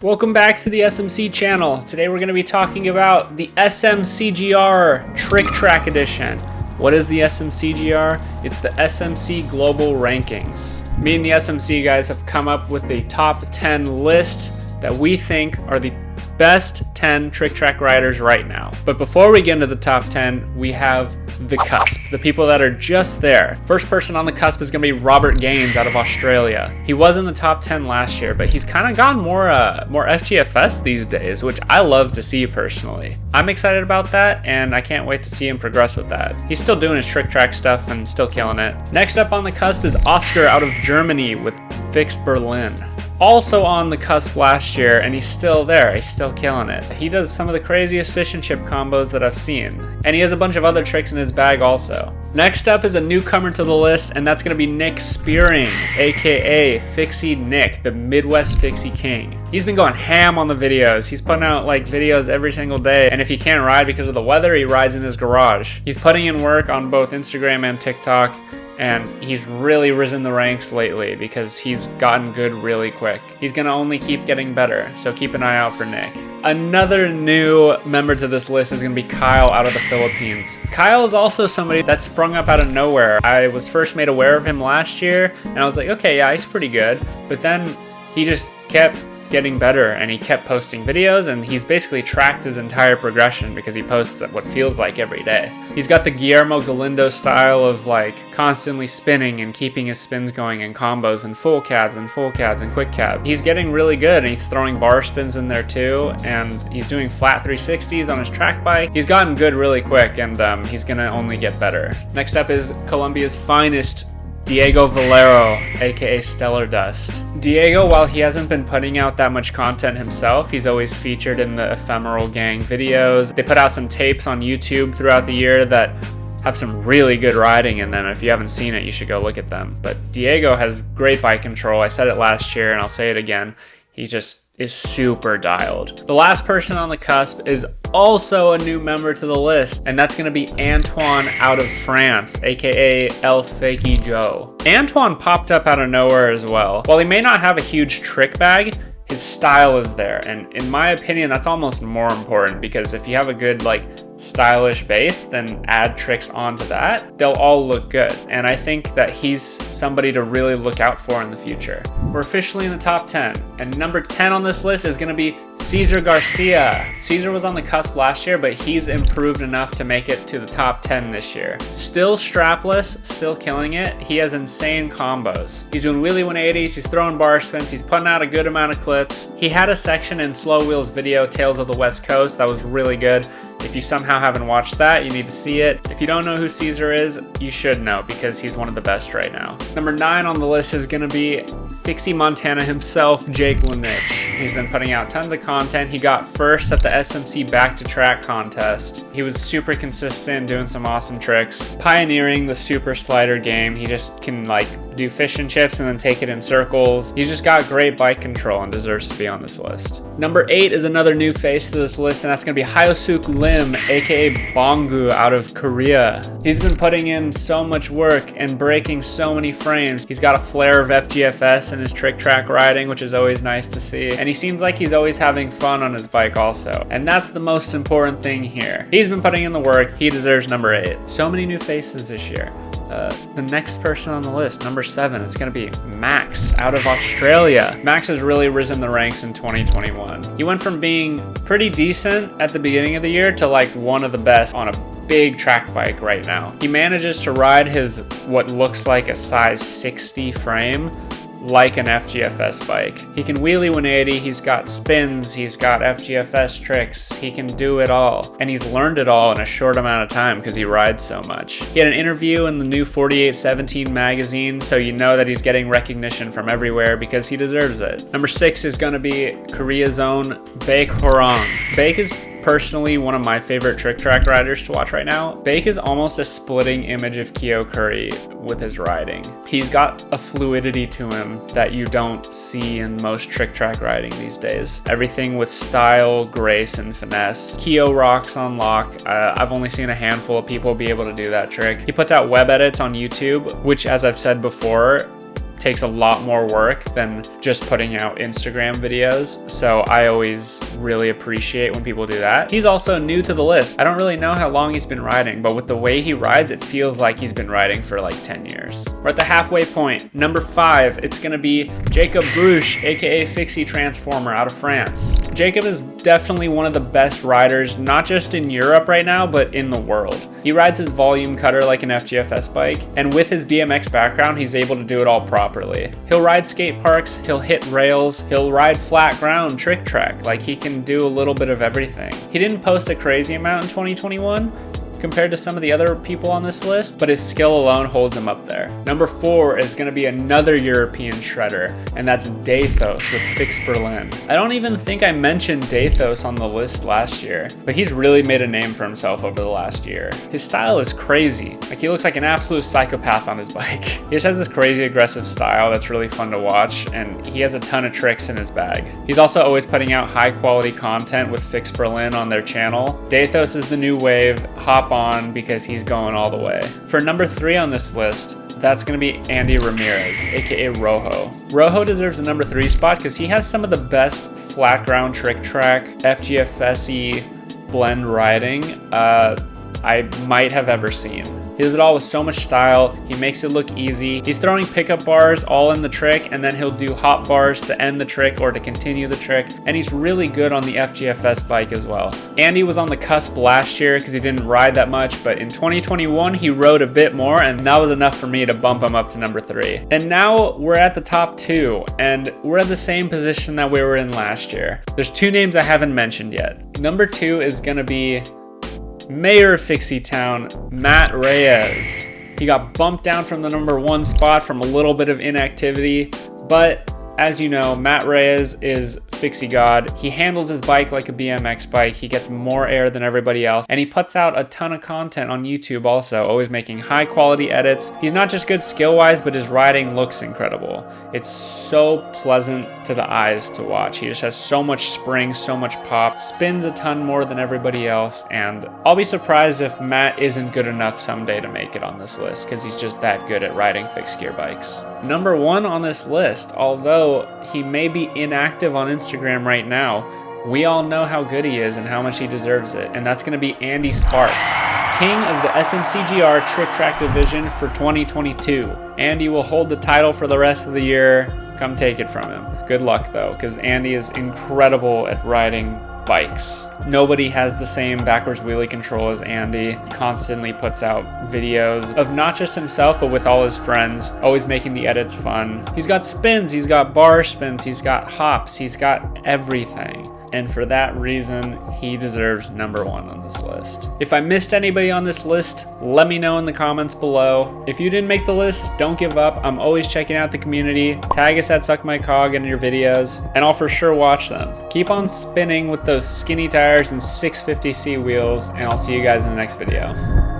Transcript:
Welcome back to the SMC channel. Today we're going to be talking about the SMCgr Trick Track Edition. What is the SMCgr? It's the SMC Global Rankings. Me and the SMC guys have come up with the top 10 list that we think are the best 10 trick track riders right now. But before we get into the top 10, we have the cusp, the people that are just there. First person on the cusp is going to be Robert Gaines out of Australia. He was in the top 10 last year, but he's kind of gone more FGFS these days, which I love to see personally. I'm excited about that, and I can't wait to see him progress with that. He's still doing his trick track stuff and still killing it. Next up on the cusp is Oscar out of Germany with Fix Berlin. Also on the cusp last year, and he's still there. He's still killing it. He does some of the craziest fish and chip combos that I've seen, and he has a bunch of other tricks in his bag also. Next up is a newcomer to the list, and that's going to be Nick Spearing, aka Fixie Nick, the Midwest Fixie King. He's been going ham on the videos. He's putting out like videos every single day, and if he can't ride because of the weather, he rides in his garage. He's putting in work on both Instagram and TikTok, and he's really risen the ranks lately because he's gotten good really quick. He's gonna only keep getting better, so keep an eye out for Nick. Another new member to this list is gonna be Kyle out of the Philippines. Kyle is also somebody that sprung up out of nowhere. I was first made aware of him last year, and I was like, okay, yeah, he's pretty good. But then he just kept getting better, and he kept posting videos, and he's basically tracked his entire progression because he posts what feels like every day. He's got the Guillermo Galindo style of like constantly spinning and keeping his spins going in combos and full cabs and quick cab. He's getting really good, and he's throwing bar spins in there too, and he's doing flat 360s on his track bike. He's gotten good really quick, and he's gonna only get better. Next up is Colombia's finest, Diego Valero, aka Stellar Dust. Diego, while he hasn't been putting out that much content himself, he's always featured in the Ephemeral Gang videos. They put out some tapes on YouTube throughout the year that have some really good riding in them. If you haven't seen it, you should go look at them. But Diego has great bike control. I said it last year, and I'll say it again. He just is super dialed. The last person on the cusp is also a new member to the list, and that's gonna be Antoine out of France, aka El Fakey Joe. Antoine popped up out of nowhere as well. While he may not have a huge trick bag, his style is there, and in my opinion, that's almost more important, because if you have a good like stylish base, then add tricks onto that, they'll all look good. And I think that he's somebody to really look out for in the future. We're officially in the top 10, and number 10 on this list is going to be Cesar Garcia. Cesar was on the cusp last year, but he's improved enough to make it to the top 10 this year. Still strapless, still killing it. He has insane combos. He's doing wheelie 180s, he's throwing bar spins, he's putting out a good amount of clips. He had a section in Slow Wheel's video, Tales of the West Coast, that was really good. If you somehow haven't watched that, you need to see it. If you don't know who Cesar is, you should know, because he's one of the best right now. Number 9 on the list is gonna be Fixie Montana himself, Jake Lynch. He's been putting out tons of content. He got first at the SMC Back to Track contest. He was super consistent, doing some awesome tricks, pioneering the super slider game. He just can like do fish and chips and then take it in circles. He's just got great bike control and deserves to be on this list. Number 8 is another new face to this list, and that's gonna be Hyosuke Lim, aka Bongu out of Korea. He's been putting in so much work and breaking so many frames. He's got a flair of FGFS in his trick track riding, which is always nice to see. And he seems like he's always having fun on his bike also. And that's the most important thing here. He's been putting in the work. He deserves number 8. So many new faces this year. The next person on the list, number 7, it's gonna be Max out of Australia. Max has really risen the ranks in 2021. He went from being pretty decent at the beginning of the year to like one of the best on a big track bike right now. He manages to ride his what looks like a size 60 frame like an FGFS bike. He can wheelie 180, he's got spins, he's got FGFS tricks, he can do it all. And he's learned it all in a short amount of time because he rides so much. He had an interview in the new 4817 magazine, so you know that he's getting recognition from everywhere because he deserves it. Number 6 is gonna be Korea's own Bakehurong. Bake is personally one of my favorite trick track riders to watch right now. Bake is almost a splitting image of Kyo Curry with his riding. He's got a fluidity to him that you don't see in most trick track riding these days. Everything with style, grace, and finesse. Kyo rocks on lock. I've only seen a handful of people be able to do that trick. He puts out web edits on YouTube, which, as I've said before, takes a lot more work than just putting out Instagram videos. So I always really appreciate when people do that. He's also new to the list. I don't really know how long he's been riding, but with the way he rides, it feels like he's been riding for like 10 years. We're at the halfway point. Number 5, it's gonna be Jacob Bruche, aka Fixie Transformer out of France. Jacob is definitely one of the best riders, not just in Europe right now, but in the world. He rides his volume cutter like an FGFS bike, and with his BMX background, he's able to do it all properly. He'll ride skate parks, he'll hit rails, he'll ride flat ground trick track, like he can do a little bit of everything. He didn't post a crazy amount in 2021, compared to some of the other people on this list, but his skill alone holds him up there. Number 4 is gonna be another European shredder, and that's Dethos with Fix Berlin. I don't even think I mentioned Dethos on the list last year, but he's really made a name for himself over the last year. His style is crazy. Like, he looks like an absolute psychopath on his bike. He just has this crazy aggressive style that's really fun to watch, and he has a ton of tricks in his bag. He's also always putting out high quality content with Fix Berlin on their channel. Dethos is the new wave. Hop on because he's going all the way. For number 3 on this list, that's going to be Andy Ramirez, aka Rojo. Rojo deserves the number 3 spot because he has some of the best flat ground trick track, FGFS-y blend riding I might have ever seen. He does it all with so much style. He makes it look easy. He's throwing pickup bars all in the trick, and then he'll do hop bars to end the trick or to continue the trick. And he's really good on the FGFS bike as well. Andy was on the cusp last year because he didn't ride that much, but in 2021, he rode a bit more, and that was enough for me to bump him up to number 3. And now we're at the top 2, and we're at the same position that we were in last year. There's 2 names I haven't mentioned yet. Number 2 is gonna be Mayor of Fixie Town, Matt Reyes. He got bumped down from the number 1 spot from a little bit of inactivity, but as you know, Matt Reyes is Fixie God. He handles his bike like a BMX bike. He gets more air than everybody else, and he puts out a ton of content on YouTube also, always making high quality edits. He's not just good skill wise, but his riding looks incredible. It's so pleasant to the eyes to watch. He just has so much spring, so much pop, spins a ton more than everybody else, and I'll be surprised if Matt isn't good enough someday to make it on this list because he's just that good at riding fixed gear bikes. Number 1 on this list, although he may be inactive on Instagram right now, we all know how good he is and how much he deserves it, and that's going to be Andy Sparks, king of the SMCGR Trick Track Division for 2022. Andy will hold the title for the rest of the year. Come take it from him. Good luck though, because Andy is incredible at riding bikes. Nobody has the same backwards wheelie control as Andy. He constantly puts out videos of not just himself, but with all his friends, always making the edits fun. He's got spins, he's got bar spins, he's got hops, he's got everything. And for that reason, he deserves number 1 on this list. If I missed anybody on this list, let me know in the comments below. If you didn't make the list, don't give up. I'm always checking out the community. Tag us at SuckMyCog in your videos, and I'll for sure watch them. Keep on spinning with those skinny tires and 650C wheels, and I'll see you guys in the next video.